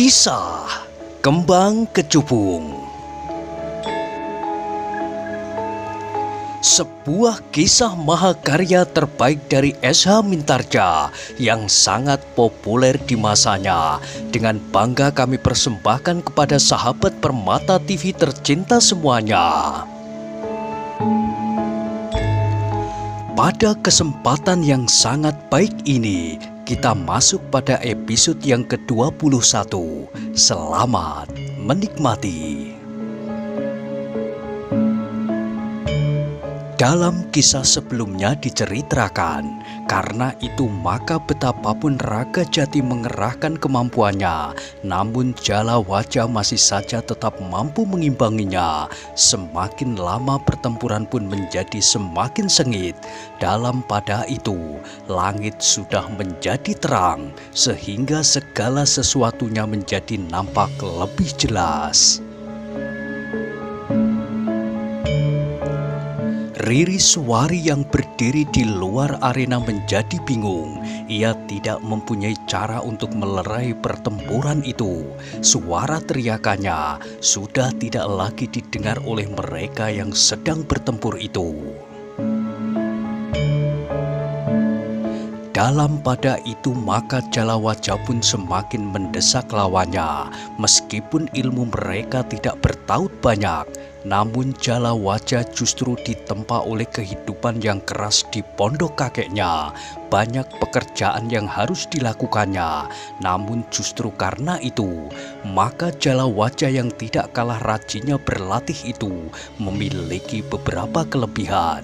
Kisah Kembang Kecubung. Sebuah kisah mahakarya terbaik dari S.H. Mintarja yang sangat populer di masanya. Dengan bangga kami persembahkan kepada sahabat Permata TV tercinta semuanya. Pada kesempatan yang sangat baik ini, kita masuk pada episode yang ke-21. Selamat menikmati. Dalam kisah sebelumnya diceritakan, karena itu maka betapapun Raga Jati mengerahkan kemampuannya, namun Jala Wajah masih saja tetap mampu mengimbanginya. Semakin lama pertempuran pun menjadi semakin sengit. Dalam pada itu, langit sudah menjadi terang, sehingga segala sesuatunya menjadi nampak lebih jelas. Riri Suwari yang berdiri di luar arena menjadi bingung. Ia tidak mempunyai cara untuk melerai pertempuran itu. Suara teriakannya sudah tidak lagi didengar oleh mereka yang sedang bertempur itu. Dalam pada itu maka Jala Wajah pun semakin mendesak lawannya. Meskipun ilmu mereka tidak bertaut banyak, namun Jala Wajah justru ditempa oleh kehidupan yang keras di pondok kakeknya. Banyak pekerjaan yang harus dilakukannya. Namun justru karena itu, maka Jala Wajah yang tidak kalah rajinnya berlatih itu memiliki beberapa kelebihan.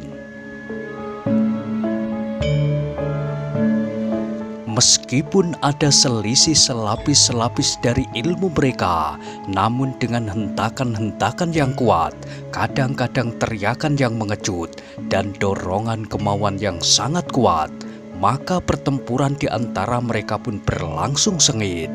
Meskipun ada selisih selapis-selapis dari ilmu mereka, namun dengan hentakan-hentakan yang kuat, kadang-kadang teriakan yang mengejut, dan dorongan kemauan yang sangat kuat, maka pertempuran di antara mereka pun berlangsung sengit.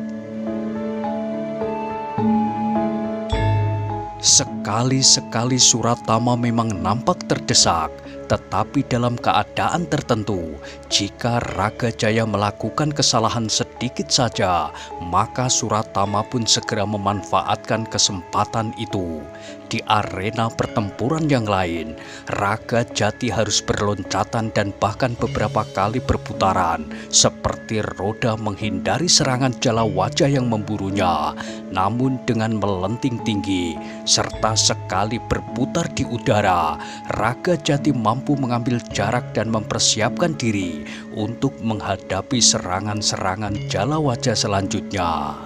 Sekali-sekali Suratama memang nampak terdesak, tetapi dalam keadaan tertentu, jika Raga Jaya melakukan kesalahan sedikit saja, maka Suratama pun segera memanfaatkan kesempatan itu. Di arena pertempuran yang lain, Raga Jati harus berloncatan dan bahkan beberapa kali berputaran, seperti roda menghindari serangan Jala Wajah yang memburunya. Namun dengan melenting tinggi, serta sekali berputar di udara, Raga Jati mampu mengambil jarak dan mempersiapkan diri untuk menghadapi serangan-serangan Jala Wajah selanjutnya.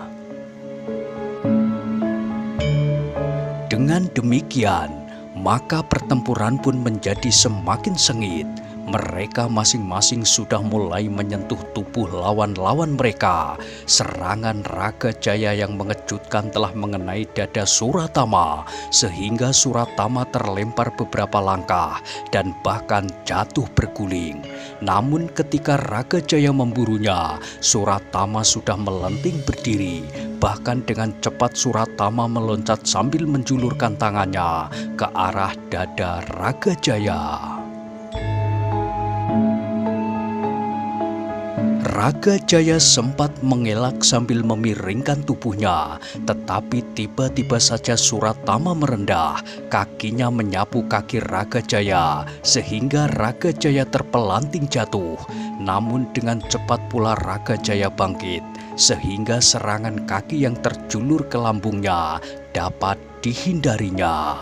Dengan demikian, maka pertempuran pun menjadi semakin sengit. Mereka masing-masing sudah mulai menyentuh tubuh lawan-lawan mereka. Serangan Raga Jaya yang mengejutkan telah mengenai dada Suratama, sehingga Suratama terlempar beberapa langkah dan bahkan jatuh berguling. Namun ketika Raga Jaya memburunya, Suratama sudah melenting berdiri. Bahkan dengan cepat Suratama meloncat sambil menjulurkan tangannya ke arah dada Raga Jaya. Raga Jaya sempat mengelak sambil memiringkan tubuhnya, tetapi tiba-tiba saja Suratama merendah, kakinya menyapu kaki Raga Jaya, sehingga Raga Jaya terpelanting jatuh. Namun dengan cepat pula Raga Jaya bangkit, sehingga serangan kaki yang terjulur ke lambungnya dapat dihindarinya.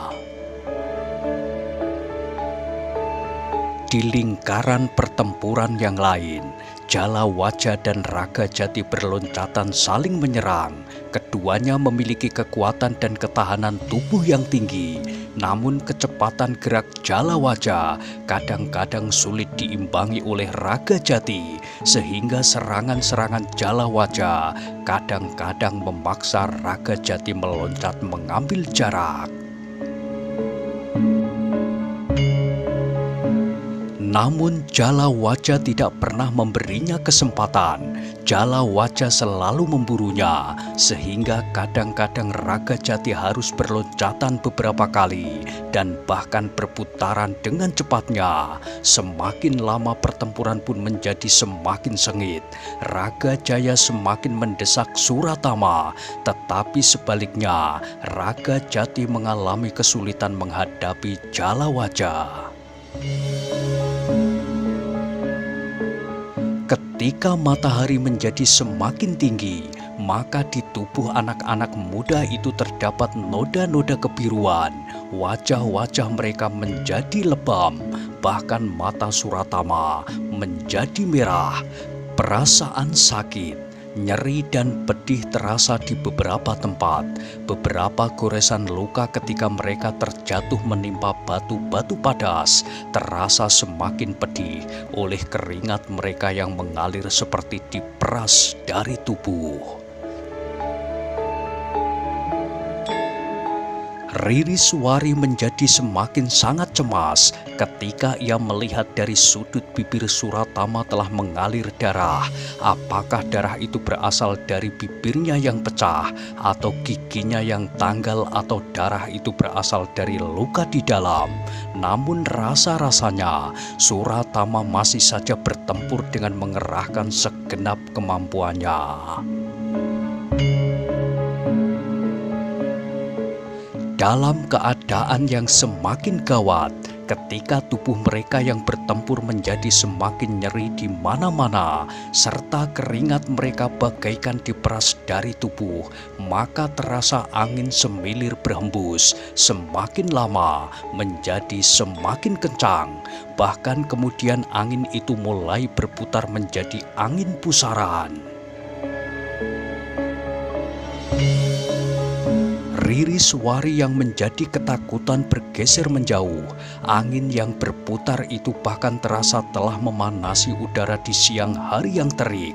Di lingkaran pertempuran yang lain, Jala Wajah dan Raga Jati berloncatan saling menyerang. Keduanya memiliki kekuatan dan ketahanan tubuh yang tinggi. Namun kecepatan gerak Jala Wajah kadang-kadang sulit diimbangi oleh Raga Jati, sehingga serangan-serangan Jala Wajah kadang-kadang memaksa Raga Jati meloncat mengambil jarak. Namun Jalawaja tidak pernah memberinya kesempatan. Jalawaja selalu memburunya, sehingga kadang-kadang Raga Jati harus berloncatan beberapa kali dan bahkan berputaran dengan cepatnya. Semakin lama pertempuran pun menjadi semakin sengit. Raga Jaya semakin mendesak Suratama, tetapi sebaliknya Raga Jati mengalami kesulitan menghadapi Jalawaja. Ketika matahari menjadi semakin tinggi, maka di tubuh anak-anak muda itu terdapat noda-noda kebiruan. Wajah-wajah mereka menjadi lebam, bahkan mata Suratama menjadi merah. Perasaan sakit, nyeri dan pedih terasa di beberapa tempat. Beberapa goresan luka ketika mereka terjatuh menimpa batu-batu padas terasa semakin pedih oleh keringat mereka yang mengalir seperti diperas dari tubuh. Ririswari menjadi semakin sangat cemas ketika ia melihat dari sudut bibir Suratama telah mengalir darah. Apakah darah itu berasal dari bibirnya yang pecah, atau giginya yang tanggal, atau darah itu berasal dari luka di dalam? Namun rasa-rasanya Suratama masih saja bertempur dengan mengerahkan segenap kemampuannya. Dalam keadaan yang semakin gawat, ketika tubuh mereka yang bertempur menjadi semakin nyeri di mana-mana, serta keringat mereka bagaikan diperas dari tubuh, maka terasa angin semilir berhembus, semakin lama menjadi semakin kencang. Bahkan kemudian angin itu mulai berputar menjadi angin pusaran. Ririswari yang menjadi ketakutan bergeser menjauh. Angin yang berputar itu bahkan terasa telah memanasi udara di siang hari yang terik.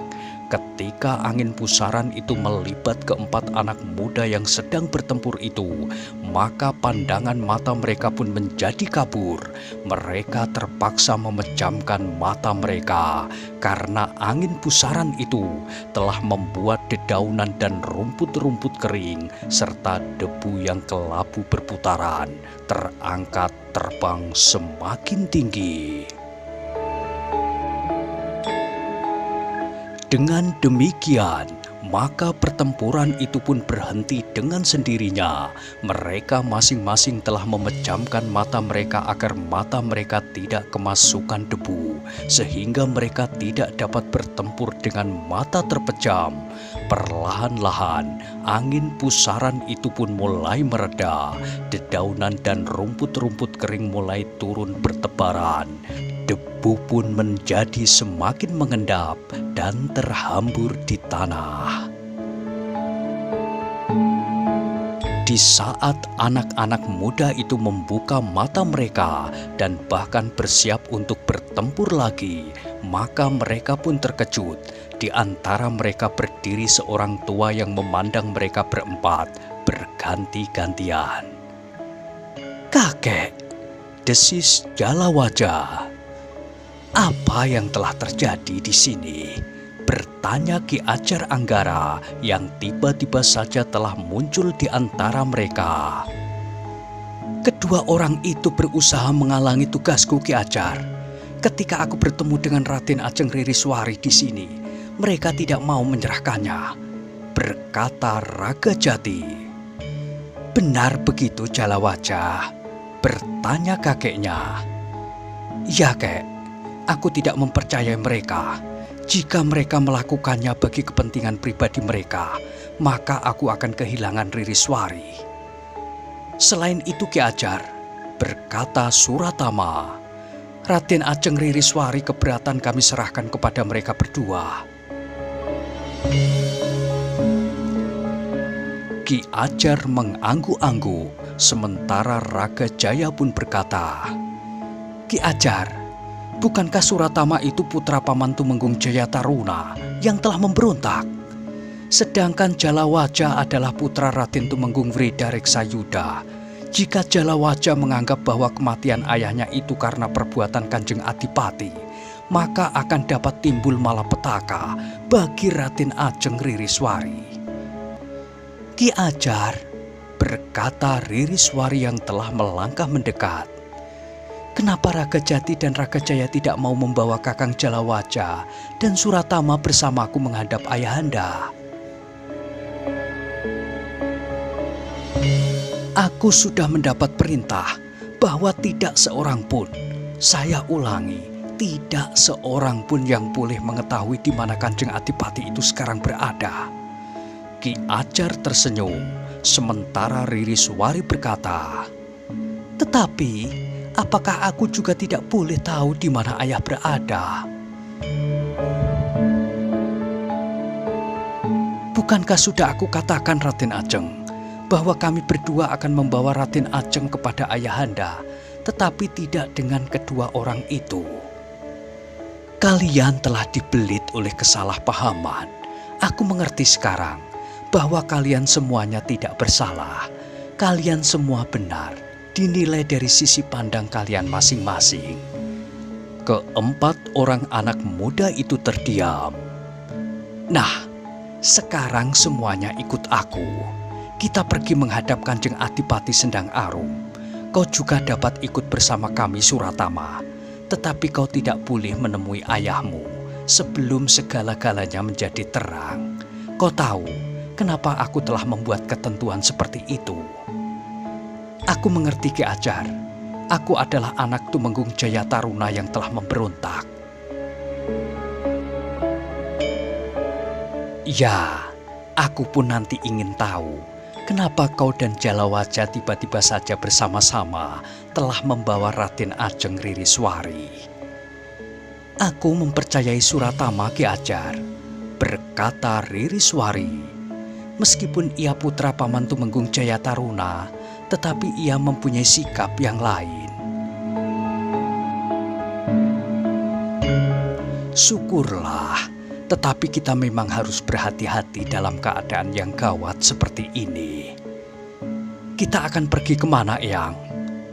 Ketika angin pusaran itu melibat keempat anak muda yang sedang bertempur itu, maka pandangan mata mereka pun menjadi kabur. Mereka terpaksa memejamkan mata mereka karena angin pusaran itu telah membuat dedaunan dan rumput-rumput kering serta debu yang kelabu berputaran terangkat terbang semakin tinggi. Dengan demikian, maka pertempuran itu pun berhenti dengan sendirinya. Mereka masing-masing telah memejamkan mata mereka agar mata mereka tidak kemasukan debu, sehingga mereka tidak dapat bertempur dengan mata terpejam. Perlahan-lahan, angin pusaran itu pun mulai mereda. Dedaunan dan rumput-rumput kering mulai turun bertebaran. Debu pun menjadi semakin mengendap dan terhambur di tanah. Di saat anak-anak muda itu membuka mata mereka dan bahkan bersiap untuk bertempur lagi, maka mereka pun terkejut. Di antara mereka berdiri seorang tua yang memandang mereka berempat berganti-gantian. "Kakek," desis Jalawaja. "Apa yang telah terjadi di sini?" bertanya Ki Ajar Anggara yang tiba-tiba saja telah muncul di antara mereka. "Kedua orang itu berusaha menghalangi tugasku, Ki Ajar. Ketika aku bertemu dengan Raden Ajeng Ririswari di sini, mereka tidak mau menyerahkannya," berkata Raga Jati. "Benar begitu, Jalawaja?" bertanya kakeknya. "Ya, Kek. Aku tidak mempercayai mereka. Jika mereka melakukannya bagi kepentingan pribadi mereka, maka aku akan kehilangan Ririswari." "Selain itu, Ki Ajar," berkata Suratama, "Raden Ajeng Ririswari keberatan kami serahkan kepada mereka berdua." Ki Ajar mengangguk-angguk, sementara Raga Jaya pun berkata, "Ki Ajar, bukankah Suratama itu putra Paman Tumenggung Jaya Taruna yang telah memberontak? Sedangkan Jalawaja adalah putra Raden Tumenggung Wreda Reksayuda Jika Jalawaja menganggap bahwa kematian ayahnya itu karena perbuatan Kanjeng Adipati, maka akan dapat timbul malapetaka bagi Raden Ajeng Ririswari. Ki Ajar, berkata Ririswari yang telah melangkah mendekat. Kenapa Raga Jati dan Raga Jaya tidak mau membawa Kakang Jalawaja dan Suratama bersamaku menghadap ayahanda? Aku sudah mendapat perintah bahwa tidak seorang pun, saya ulangi, tidak seorang pun yang boleh mengetahui di mana Kanjeng Adipati itu sekarang berada. Ki Ajar tersenyum, sementara Ririswari berkata, "Tetapi, apakah aku juga tidak boleh tahu di mana ayah berada?" Bukankah sudah aku katakan Raden Ajeng, bahwa kami berdua akan membawa Raden Ajeng kepada ayahanda, tetapi tidak dengan kedua orang itu. Kalian telah dibelit oleh kesalahpahaman. Aku mengerti sekarang bahwa kalian semuanya tidak bersalah. Kalian semua benar, dinilai dari sisi pandang kalian masing-masing. Keempat orang anak muda itu terdiam. Nah, sekarang semuanya ikut aku. Kita pergi menghadap Kanjeng Adipati Sendang Arum. Kau juga dapat ikut bersama kami Suratama. Tetapi kau tidak boleh menemui ayahmu sebelum segala-galanya menjadi terang. Kau tahu kenapa aku telah membuat ketentuan seperti itu? Aku mengerti Ki Ajar. Aku adalah anak Tumenggung Jaya Taruna yang telah memberontak. Ya, aku pun nanti ingin tahu kenapa kau dan Jalawaja tiba-tiba saja bersama-sama telah membawa Raden Ajeng Ririswari. Aku mempercayai Suratama Ki Ajar, berkata Ririswari. Meskipun ia putra Paman Tumenggung Jaya Taruna, tetapi ia mempunyai sikap yang lain. Syukurlah. Tetapi kita memang harus berhati-hati dalam keadaan yang gawat seperti ini. Kita akan pergi kemana, Eyang?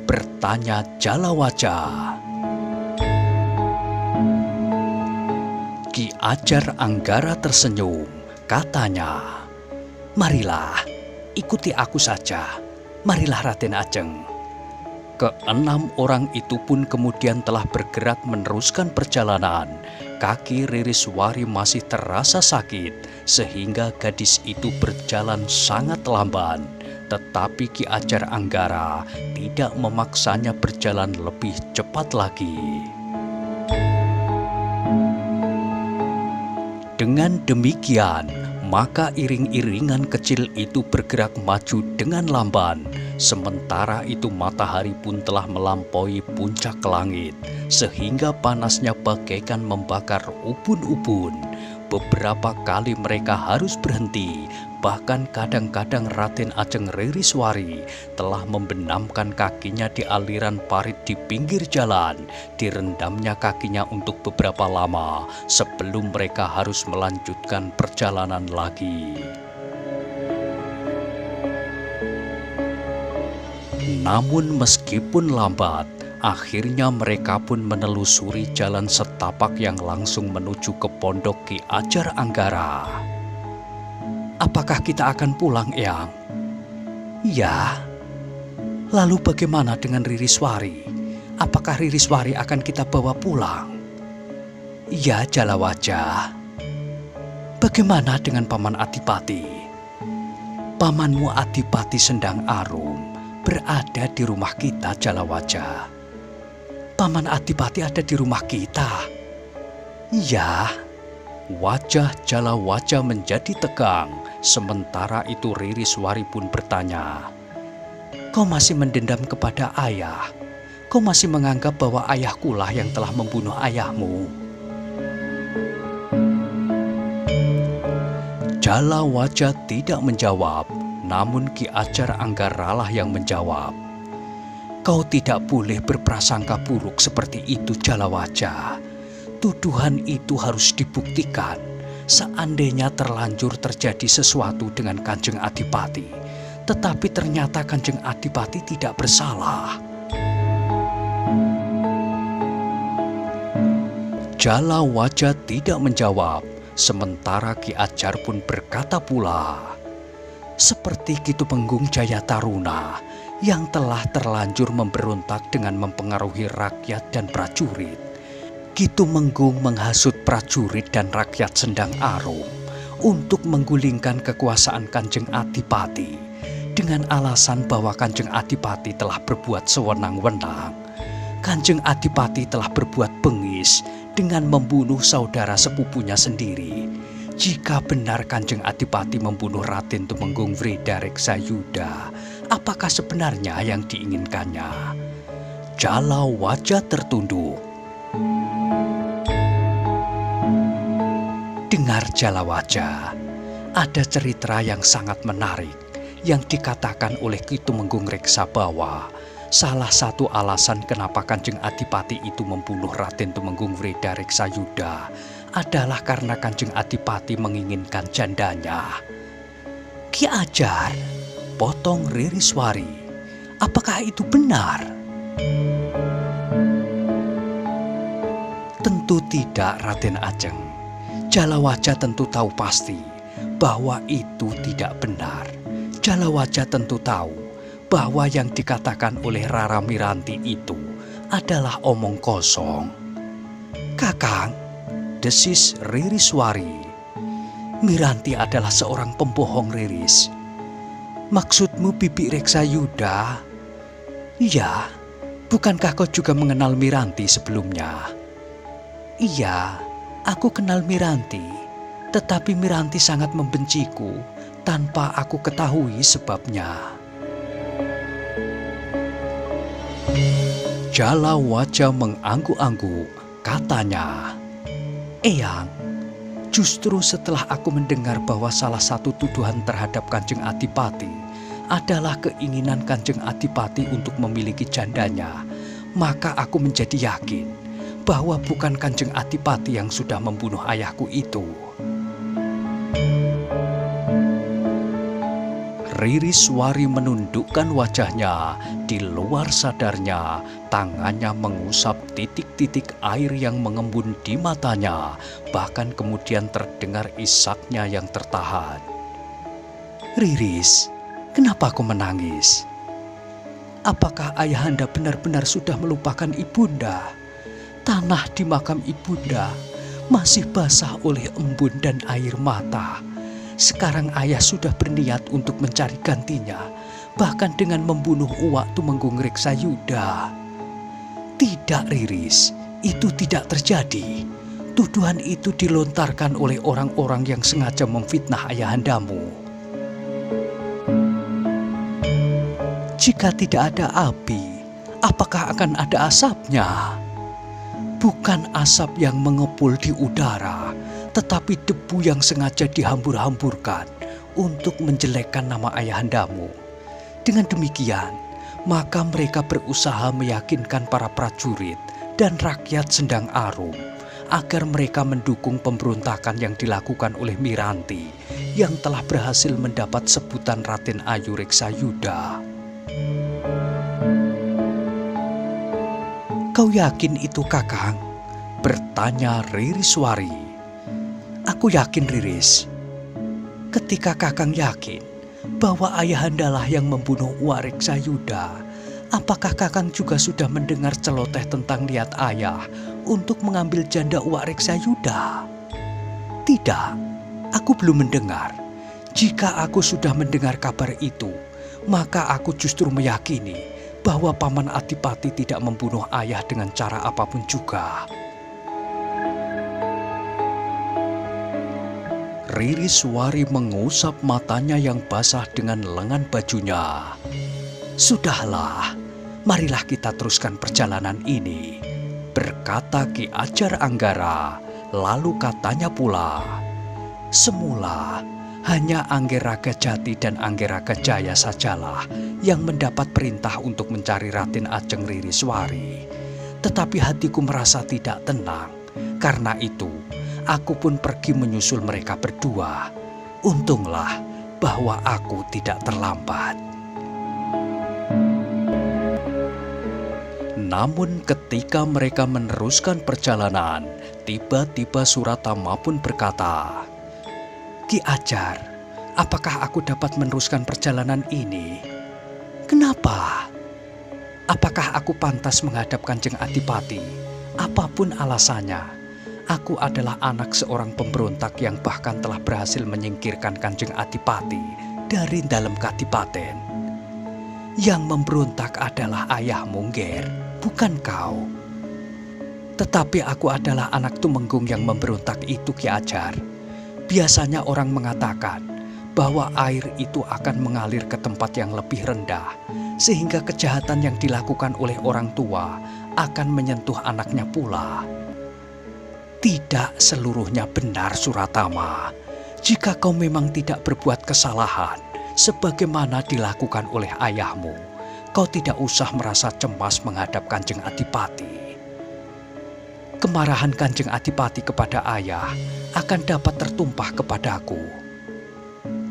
Bertanya Jalawaja. Ki Ajar Anggara tersenyum, katanya, "Marilah, ikuti aku saja. Marilah Raden Ajeng." Keenam orang itu pun kemudian telah bergerak meneruskan perjalanan. Kaki Ririswari masih terasa sakit sehingga gadis itu berjalan sangat lamban. Tetapi Ki Ajar Anggara tidak memaksanya berjalan lebih cepat lagi. Dengan demikian, maka iring-iringan kecil itu bergerak maju dengan lamban. Sementara itu matahari pun telah melampaui puncak langit, sehingga panasnya bagaikan membakar ubun-ubun. Beberapa kali mereka harus berhenti, bahkan kadang-kadang Raden Ajeng Ririswari telah membenamkan kakinya di aliran parit di pinggir jalan. Direndamnya kakinya untuk beberapa lama sebelum mereka harus melanjutkan perjalanan lagi. Namun meskipun lambat, akhirnya mereka pun menelusuri jalan setapak yang langsung menuju ke pondok Ki Ajar Anggara. "Apakah kita akan pulang, Eyang?" "Ya." "Lalu bagaimana dengan Ririswari? Apakah Ririswari akan kita bawa pulang?" "Ya, Jalawaja." "Bagaimana dengan Paman Adipati?" "Pamanmu Adipati Sendang Arum berada di rumah kita, Jalawaja." "Paman Adipati ada di rumah kita?" "Iya." Wajah Jalawaja menjadi tegang. Sementara itu Ririswari pun bertanya, "Kau masih mendendam kepada ayah? Kau masih menganggap bahwa ayahkulah yang telah membunuh ayahmu?" Jalawaja tidak menjawab. Namun Ki Ajar Anggaralah yang menjawab, "Kau tidak boleh berprasangka buruk seperti itu, Jalawaja. Tuduhan itu harus dibuktikan. Seandainya terlanjur terjadi sesuatu dengan Kanjeng Adipati, tetapi ternyata Kanjeng Adipati tidak bersalah. Jalawaja tidak menjawab, sementara Ki Ajar pun berkata pula, seperti Ki Tumenggung Jaya Taruna yang telah terlanjur memberontak dengan mempengaruhi rakyat dan prajurit. Ki Tumenggung menghasut prajurit dan rakyat Sendang Arum untuk menggulingkan kekuasaan Kanjeng Adipati dengan alasan bahwa Kanjeng Adipati telah berbuat sewenang-wenang. Kanjeng Adipati telah berbuat bengis dengan membunuh saudara sepupunya sendiri. Jika benar Kanjeng Adipati membunuh Raden Tumenggung Wredareksayuda, apakah sebenarnya yang diinginkannya? Jalawaja tertunduk. Dengar Jalawaja, ada cerita yang sangat menarik yang dikatakan oleh Ki Tumenggung Reksa bahwa salah satu alasan kenapa Kanjeng Adipati itu membunuh Raden Tumenggung Wredareksayuda adalah karena Kanjeng Adipati menginginkan jandanya. Ki Ajar, potong Ririswari, apakah itu benar? Tentu tidak, Raden Ajeng. Jalawaja tentu tahu pasti bahwa itu tidak benar. Jalawaja tentu tahu bahwa yang dikatakan oleh Rara Miranti itu adalah omong kosong. Kakang, desis Ririswari, Miranti adalah seorang pembohong, Riris. Maksudmu Bibi Reksayuda? Iya, bukankah kau juga mengenal Miranti sebelumnya? Iya, aku kenal Miranti, tetapi Miranti sangat membenciku tanpa aku ketahui sebabnya. Jalawaja mengangguk-angguk, katanya, Eyang, justru setelah aku mendengar bahwa salah satu tuduhan terhadap Kanjeng Adipati adalah keinginan Kanjeng Adipati untuk memiliki jandanya, maka aku menjadi yakin bahwa bukan Kanjeng Adipati yang sudah membunuh ayahku itu. Ririswari menundukkan wajahnya, di luar sadarnya tangannya mengusap titik-titik air yang mengembun di matanya, bahkan kemudian terdengar isaknya yang tertahan. Riris, kenapa kau menangis? Apakah ayahanda benar-benar sudah melupakan ibunda? Tanah di makam ibunda masih basah oleh embun dan air mata. Sekarang ayah sudah berniat untuk mencari gantinya, bahkan dengan membunuh Uwak Tumenggung Reksayuda. Tidak, Riris, itu tidak terjadi. Tuduhan itu dilontarkan oleh orang-orang yang sengaja memfitnah ayahandamu. Jika tidak ada api, apakah akan ada asapnya? Bukan asap yang mengepul di udara, tetapi debu yang sengaja dihambur-hamburkan untuk menjelekkan nama ayahandamu. Dengan demikian, maka mereka berusaha meyakinkan para prajurit dan rakyat Sendang Arum agar mereka mendukung pemberontakan yang dilakukan oleh Miranti yang telah berhasil mendapat sebutan Raden Ayu Reksayuda. Kau yakin itu, Kakang? Bertanya Ririswari. Aku yakin, Riris. Ketika Kakang yakin bahwa ayahandalah yang membunuh Uwak Reksayuda, apakah Kakang juga sudah mendengar celoteh tentang niat ayah untuk mengambil janda Uwak Reksayuda? Tidak, aku belum mendengar. Jika aku sudah mendengar kabar itu, maka aku justru meyakini bahwa Paman Adipati tidak membunuh ayah dengan cara apapun juga. Ririswari mengusap matanya yang basah dengan lengan bajunya. Sudahlah, marilah kita teruskan perjalanan ini, berkata Ki Ajar Anggara. Lalu katanya pula, semula hanya Anggeraga Jati dan Anggeraga Jaya sajalah yang mendapat perintah untuk mencari Raden Ajeng Ririswari. Tetapi hatiku merasa tidak tenang. Karena itu, aku pun pergi menyusul mereka berdua. Untunglah bahwa aku tidak terlambat. Namun ketika mereka meneruskan perjalanan, tiba-tiba Suratama pun berkata, "Ki Ajar, apakah aku dapat meneruskan perjalanan ini? Kenapa? Apakah aku pantas menghadap Kanjeng Adipati? Apapun alasannya, aku adalah anak seorang pemberontak yang bahkan telah berhasil menyingkirkan Kanjeng Adipati dari dalam kadipaten. Yang memberontak adalah ayahmu, Nger, bukan kau. Tetapi aku adalah anak Tumenggung yang memberontak itu, Ki Ajar. Biasanya orang mengatakan bahwa air itu akan mengalir ke tempat yang lebih rendah, sehingga kejahatan yang dilakukan oleh orang tua akan menyentuh anaknya pula. Tidak seluruhnya benar, Suratama. Jika kau memang tidak berbuat kesalahan, sebagaimana dilakukan oleh ayahmu, kau tidak usah merasa cemas menghadap Kanjeng Adipati. Kemarahan Kanjeng Adipati kepada ayah akan dapat tertumpah kepadaku.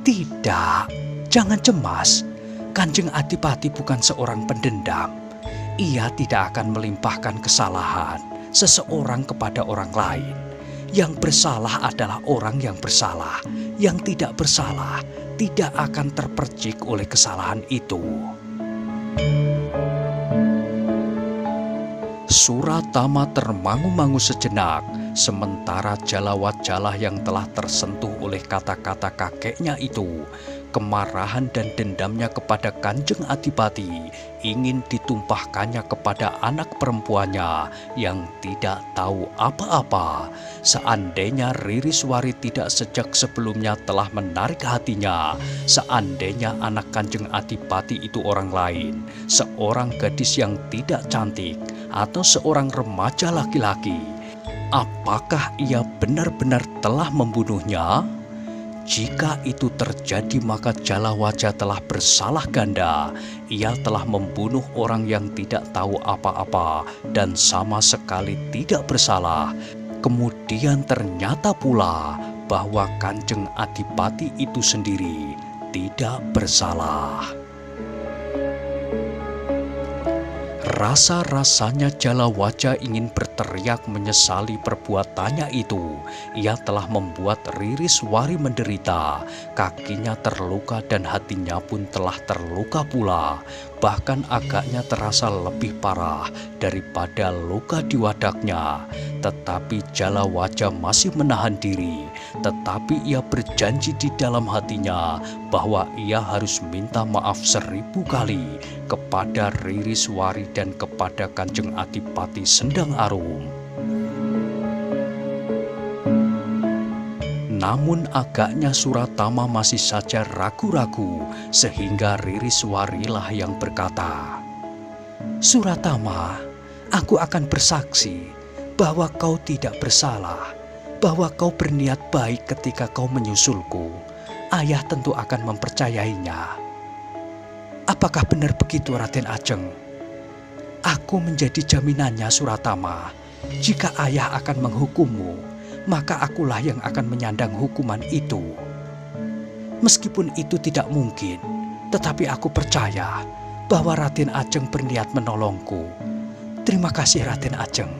Tidak, jangan cemas. Kanjeng Adipati bukan seorang pendendam. Ia tidak akan melimpahkan kesalahan seseorang kepada orang lain. Yang bersalah adalah orang yang bersalah. Yang tidak bersalah tidak akan terpercik oleh kesalahan itu." Suratama termangu-mangu sejenak, sementara Jalawatjalah yang telah tersentuh oleh kata-kata kakeknya itu, kemarahan dan dendamnya kepada Kanjeng Adipati ingin ditumpahkannya kepada anak perempuannya yang tidak tahu apa-apa. Seandainya Ririswari tidak sejak sebelumnya telah menarik hatinya, seandainya anak Kanjeng Adipati itu orang lain, seorang gadis yang tidak cantik, atau seorang remaja laki-laki, apakah ia benar-benar telah membunuhnya? Jika itu terjadi, maka Jalawatja telah bersalah ganda. Ia telah membunuh orang yang tidak tahu apa-apa dan sama sekali tidak bersalah. Kemudian ternyata pula bahwa Kanjeng Adipati itu sendiri tidak bersalah. Rasa-rasanya Jalawatja ingin berteriak menyesali perbuatannya itu. Ia telah membuat Ririswari menderita, kakinya terluka dan hatinya pun telah terluka pula. Bahkan agaknya terasa lebih parah daripada luka di wadaknya. Tetapi Jalawatja masih menahan diri. Tetapi ia berjanji di dalam hatinya bahwa ia harus minta maaf 1000 kali kepada Ririswari dan kepada Kanjeng Adipati Sendang Arum. Namun agaknya Suratama masih saja ragu-ragu, sehingga Ririswarilah yang berkata, "Suratama, aku akan bersaksi bahwa kau tidak bersalah, bahwa kau berniat baik ketika kau menyusulku. Ayah tentu akan mempercayainya." "Apakah benar begitu, Raden Ajeng?" "Aku menjadi jaminannya, Suratama. Jika ayah akan menghukummu, maka akulah yang akan menyandang hukuman itu. Meskipun itu tidak mungkin, tetapi aku percaya bahwa Raden Ajeng berniat menolongku. Terima kasih, Raden Ajeng."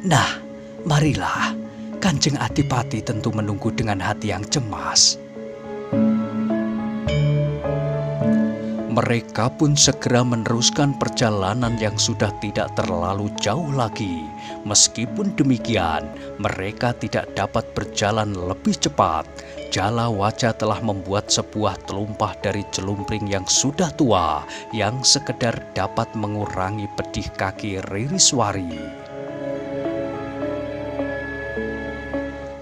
"Nah, marilah. Kanjeng Adipati tentu menunggu dengan hati yang cemas." Mereka pun segera meneruskan perjalanan yang sudah tidak terlalu jauh lagi. Meskipun demikian, mereka tidak dapat berjalan lebih cepat. Jalawatja telah membuat sebuah telumpah dari celumpring yang sudah tua, yang sekedar dapat mengurangi pedih kaki Ririswari.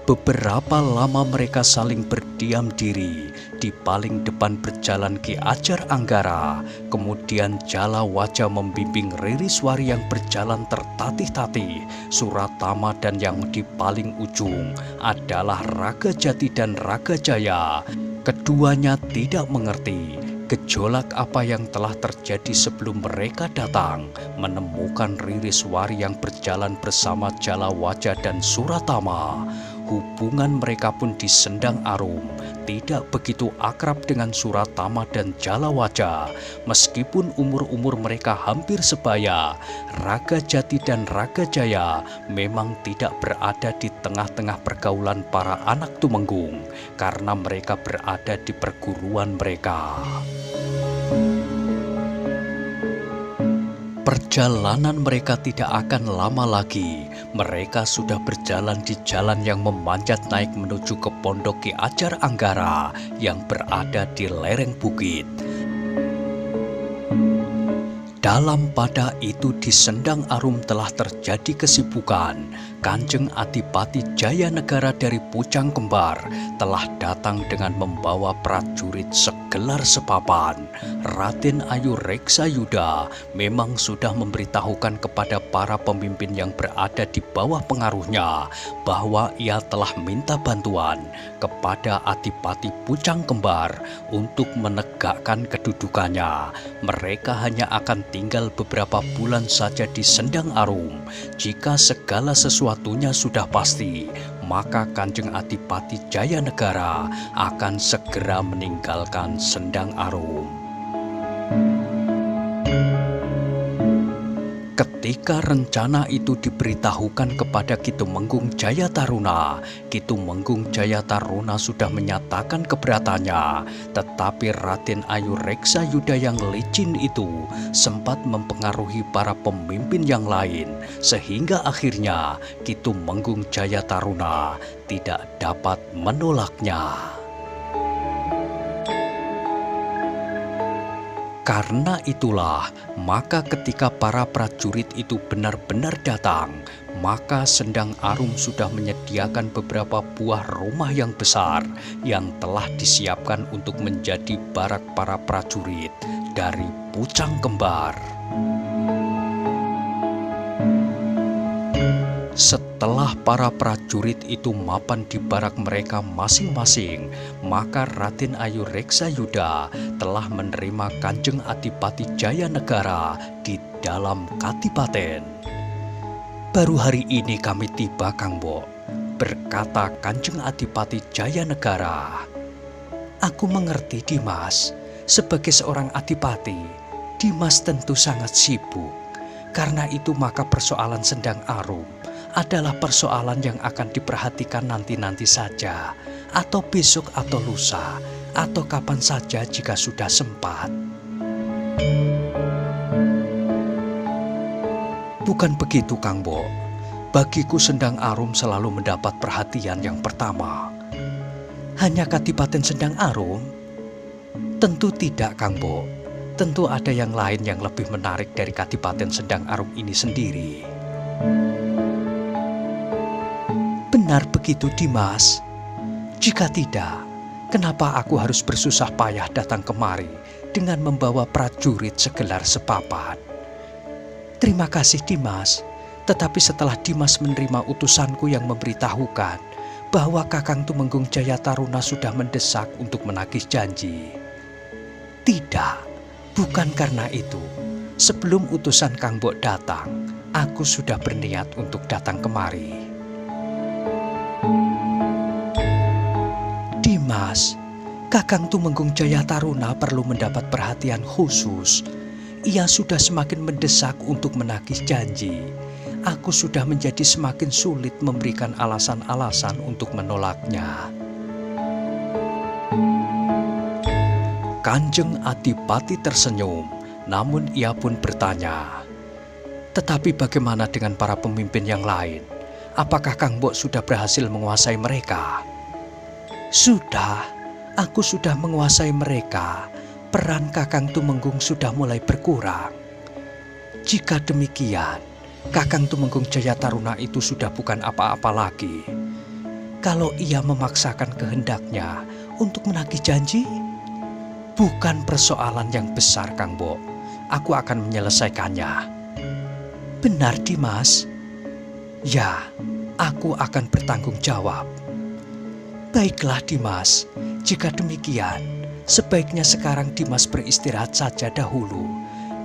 Beberapa lama mereka saling berdiam diri. Di paling depan berjalan Ki Ajar Anggara. Kemudian Jalawatja membimbing Ririswari yang berjalan tertatih-tatih. Suratama dan yang di paling ujung adalah Ragajati dan Ragajaya. Keduanya tidak mengerti gejolak apa yang telah terjadi sebelum mereka datang menemukan Ririswari yang berjalan bersama Jalawatja dan Suratama. Hubungan mereka pun di Sendang Arum tidak begitu akrab dengan Suratama dan Jalawaja. Meskipun umur-umur mereka hampir sebaya, Raga Jati dan Raga Jaya memang tidak berada di tengah-tengah pergaulan para anak Tumenggung karena mereka berada di perguruan mereka. Perjalanan mereka tidak akan lama lagi. Mereka sudah berjalan di jalan yang memanjat naik menuju ke Pondok Ki Ajar Anggara yang berada di lereng bukit. Dalam pada itu di Sendang Arum telah terjadi kesibukan. Kanjeng Adipati Jayanegara dari Pucang Kembar telah datang dengan membawa prajurit segelar sepapan. Raden Ayu Reksayuda memang sudah memberitahukan kepada para pemimpin yang berada di bawah pengaruhnya bahwa ia telah minta bantuan kepada Adipati Pucang Kembar untuk menegakkan kedudukannya. Mereka hanya akan tinggal beberapa bulan saja di Sendang Arum. Jika segala sesuatunya sudah pasti, maka Kanjeng Adipati Jayanegara akan segera meninggalkan Sendang Arum. Ketika rencana itu diberitahukan kepada Ki Tumenggung Jayataruna, Ki Tumenggung Jayataruna sudah menyatakan keberatannya, tetapi Raden Ayu Reksayuda yang licin itu sempat mempengaruhi para pemimpin yang lain, sehingga akhirnya Ki Tumenggung Jayataruna tidak dapat menolaknya. Karena itulah, maka ketika para prajurit itu benar-benar datang, maka Sendang Arum sudah menyediakan beberapa buah rumah yang besar yang telah disiapkan untuk menjadi barak para prajurit dari Pucang Kembar. Setelah para prajurit itu mapan di barak mereka masing-masing, maka Raden Ayu Reksayuda telah menerima Kanjeng Adipati Jayanegara di dalam kadipaten. "Baru hari ini kami tiba, Kang Mbok," berkata Kanjeng Adipati Jayanegara. "Aku mengerti, Dimas. Sebagai seorang adipati, Dimas tentu sangat sibuk. Karena itu maka persoalan Sendang Arum adalah persoalan yang akan diperhatikan nanti-nanti saja, atau besok atau lusa, atau kapan saja jika sudah sempat." "Bukan begitu, Kang Mbok. Bagiku Sendang Arum selalu mendapat perhatian yang pertama." "Hanya Kadipaten Sendang Arum?" "Tentu tidak, Kang Mbok. Tentu ada yang lain yang lebih menarik dari Kadipaten Sendang Arum ini sendiri." "Benar begitu, Dimas? Jika tidak, kenapa aku harus bersusah payah datang kemari dengan membawa prajurit segelar sepapan?" "Terima kasih, Dimas. Tetapi setelah Dimas menerima utusanku yang memberitahukan bahwa Kakang Tumenggung Jayataruna sudah mendesak untuk menagih janji." "Tidak, bukan karena itu. Sebelum utusan Kang Mbok datang, aku sudah berniat untuk datang kemari." "Dimas, Kakang Tumenggung Jayataruna perlu mendapat perhatian khusus. Ia sudah semakin mendesak untuk menagih janji. Aku sudah menjadi semakin sulit memberikan alasan-alasan untuk menolaknya." Kanjeng Adipati tersenyum, namun ia pun bertanya, "Tetapi bagaimana dengan para pemimpin yang lain? Apakah Kang Mbok sudah berhasil menguasai mereka?" "Sudah, aku sudah menguasai mereka. Peran Kakang Tumenggung sudah mulai berkurang." "Jika demikian, Kakang Tumenggung Jayataruna itu sudah bukan apa-apa lagi. Kalau ia memaksakan kehendaknya untuk menagih janji, bukan persoalan yang besar, Kang Mbok. Aku akan menyelesaikannya." "Benar, Dimas?" "Ya, aku akan bertanggung jawab." "Baiklah, Dimas. Jika demikian, sebaiknya sekarang Dimas beristirahat saja dahulu.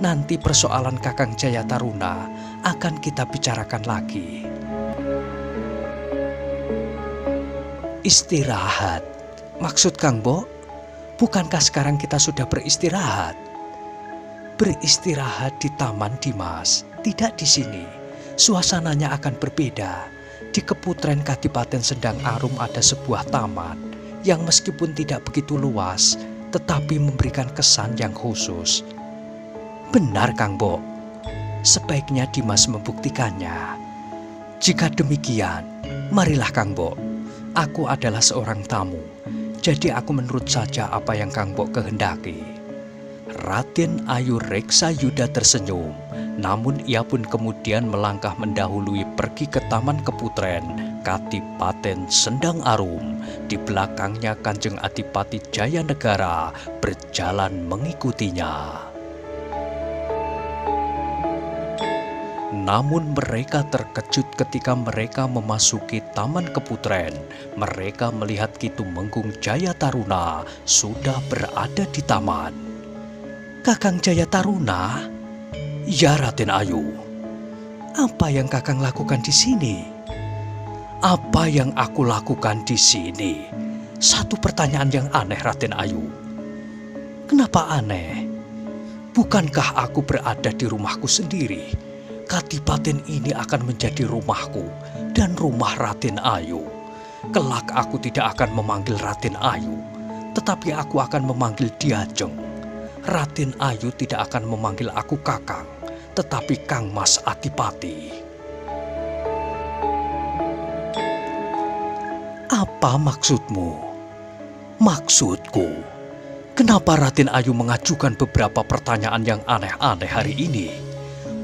Nanti persoalan Kakang Jayataruna akan kita bicarakan lagi." "Istirahat? Maksud Kang Bo, bukankah sekarang kita sudah beristirahat? Beristirahat di taman Dimas, tidak di sini. Suasananya akan berbeda. Di Keputren Kadipaten Sendang Arum ada sebuah taman yang meskipun tidak begitu luas, tetapi memberikan kesan yang khusus. Benar Kang Bo, sebaiknya Dimas membuktikannya. Jika demikian, marilah Kang Bo. Aku adalah seorang tamu, jadi aku menurut saja apa yang Kang Bo kehendaki. Raden Ayu Reksa Yuda tersenyum, namun ia pun kemudian melangkah mendahului pergi ke Taman Keputren Kadipaten Sendang Arum. Di belakangnya Kanjeng Adipati Jayanegara berjalan mengikutinya. Namun mereka terkejut ketika mereka memasuki Taman Keputren. Mereka melihat Ki Tumenggung Jaya Taruna sudah berada di taman. Kakang Jaya Taruna? Ya Raden Ayu. Apa yang Kakang lakukan di sini? Apa yang aku lakukan di sini? Satu pertanyaan yang aneh Raden Ayu. Kenapa aneh? Bukankah aku berada di rumahku sendiri? Kadipaten ini akan menjadi rumahku dan rumah Raden Ayu. Kelak aku tidak akan memanggil Raden Ayu, tetapi aku akan memanggil Diajeng. Raden Ayu tidak akan memanggil aku Kakang, tetapi Kang Mas Adipati. Apa maksudmu? Maksudku, kenapa Raden Ayu mengajukan beberapa pertanyaan yang aneh-aneh hari ini?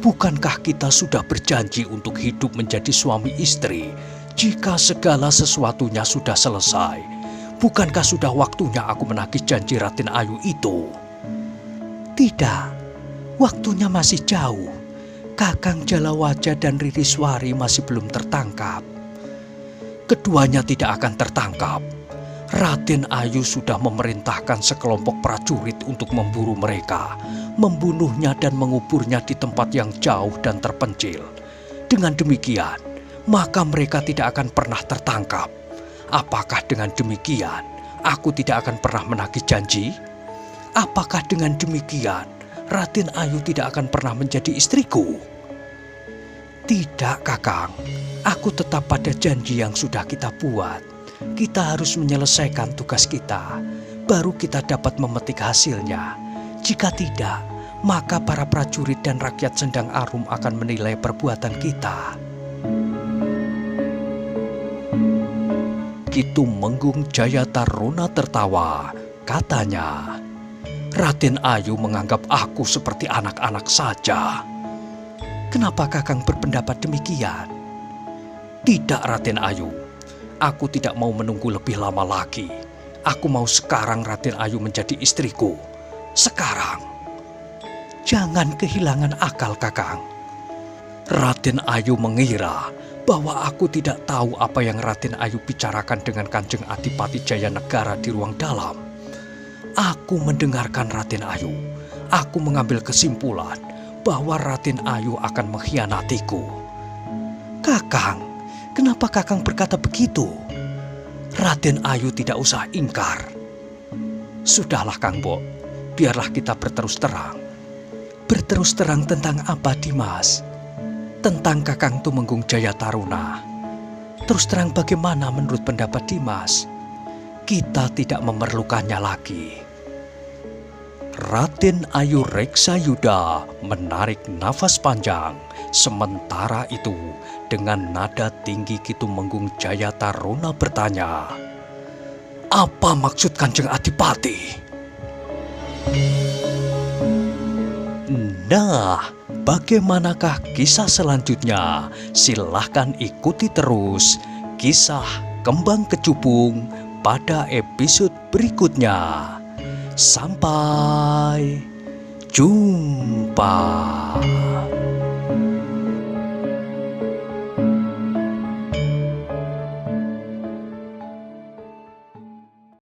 Bukankah kita sudah berjanji untuk hidup menjadi suami istri jika segala sesuatunya sudah selesai? Bukankah sudah waktunya aku menagih janji Raden Ayu itu? Tidak, waktunya masih jauh. Kakang Jalawaja dan Ririswari masih belum tertangkap. Keduanya tidak akan tertangkap. Raden Ayu sudah memerintahkan sekelompok prajurit untuk memburu mereka, membunuhnya dan menguburnya di tempat yang jauh dan terpencil. Dengan demikian, maka mereka tidak akan pernah tertangkap. Apakah dengan demikian, aku tidak akan pernah menagih janji? Apakah dengan demikian, Raden Ayu tidak akan pernah menjadi istriku? Tidak, Kakang. Aku tetap pada janji yang sudah kita buat. Kita harus menyelesaikan tugas kita, baru kita dapat memetik hasilnya. Jika tidak, maka para prajurit dan rakyat Sendang Arum akan menilai perbuatan kita. Ki Tumenggung Jaya Taruna tertawa. Katanya, Raden Ayu menganggap aku seperti anak-anak saja. Kenapa Kakang berpendapat demikian? Tidak, Raden Ayu. Aku tidak mau menunggu lebih lama lagi. Aku mau sekarang Raden Ayu menjadi istriku. Sekarang. Jangan kehilangan akal, Kakang. Raden Ayu mengira bahwa aku tidak tahu apa yang Raden Ayu bicarakan dengan Kanjeng Adipati Jayanegara di ruang dalam. Aku mendengarkan Raden Ayu. Aku mengambil kesimpulan bahwa Raden Ayu akan mengkhianatiku. Kakang, kenapa Kakang berkata begitu? Raden Ayu tidak usah ingkar. Sudahlah Kang Bo, biarlah kita berterus terang. Berterus terang tentang apa, Dimas? Tentang Kakang Tumenggung Jaya Taruna. Terus terang bagaimana menurut pendapat Dimas? Kita tidak memerlukannya lagi. Raden Ayu Reksa Yuda menarik nafas panjang. Sementara itu, dengan nada tinggi Ki Tumenggung Jaya Taruna bertanya, "Apa maksud Kanjeng Adipati?" Nah, bagaimanakah kisah selanjutnya? Silahkan ikuti terus kisah Kembang Kecubung pada episode berikutnya. Sampai jumpa.